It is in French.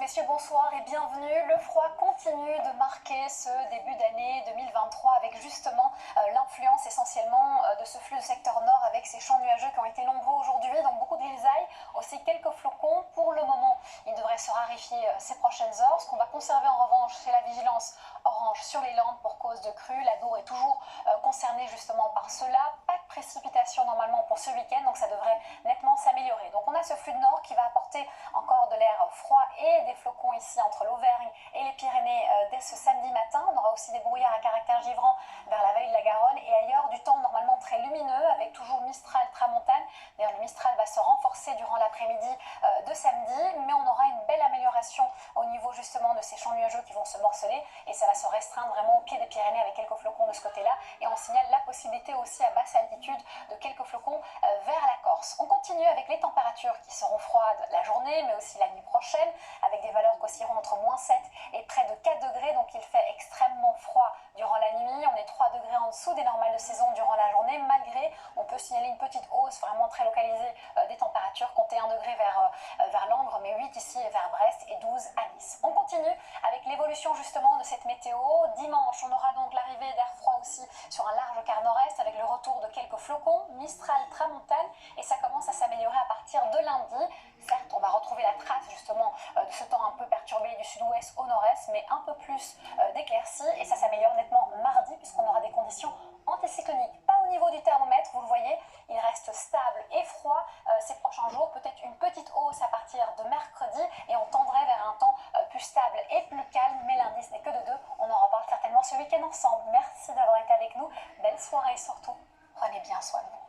messieurs, bonsoir et bienvenue. Le froid continue de marquer ce début d'année 2023 avec justement l'influence essentiellement de ce flux de secteur nord avec ces champs nuageux qui ont été nombreux aujourd'hui, donc beaucoup de grisailles, aussi quelques flocons. Pour le moment, il devrait se raréfier ces prochaines heures. Ce qu'on va conserver en revanche, c'est la vigilance orange sur les Landes pour cause de crue. L'Adour est toujours concernée justement par cela. Pas de précipitation normalement pour ce week-end, donc ça devrait nettement s'améliorer. Donc on a ce flux de nord qui va apporter encore de l'air froid et des flocons ici entre l'Auvergne et les Pyrénées dès ce samedi matin. On aura aussi des brouillards à caractère givrant vers la vallée de la Garonne et ailleurs du temps normalement très lumineux avec toujours Mistral, Tramontane. D'ailleurs le Mistral va se renforcer durant l'après-midi de samedi, mais on aura une belle amélioration au niveau justement de ces champs nuageux qui vont se morceler et ça va se restreindre vraiment au pied des Pyrénées avec quelques flocons de ce côté-là et on signale la possibilité aussi à basse altitude de quelques flocons vers la Corse. On continue avec les températures qui seront froides la journée mais aussi la nuit prochaine avec des valeurs qui oscilleront entre -7 et près de 4 degrés, donc il fait extrêmement froid durant la nuit. On est 3 degrés en dessous des normales de saison durant la journée, malgré, on peut signaler une petite hausse vraiment très localisée des températures, comptez 1 degré vers Langres, mais 8 ici vers Brest et 12 à Nice. On continue avec l'évolution justement de cette météo. Dimanche, on aura donc l'arrivée d'air froid aussi sur un large quart nord-est avec le retour de quelques flocons, Mistral, Tramontane, et ça commence à s'améliorer à partir de lundi. Certes, on va retrouver la trace justement de ce temps un peu perturbé du sud-ouest au nord-est, mais un peu plus d'éclaircies, et ça s'améliore nettement mardi puisqu'on aura des conditions anticycloniques. Pas au niveau du thermomètre, vous le voyez, il reste stable et froid ces prochains jours, peut-être une petite hausse à partir de mercredi, et on tendrait vers un temps plus stable et plus calme, mais l'indice n'est que de 2. On en reparle certainement ce week-end ensemble. Merci d'avoir été avec nous, belle soirée et surtout, prenez bien soin de vous.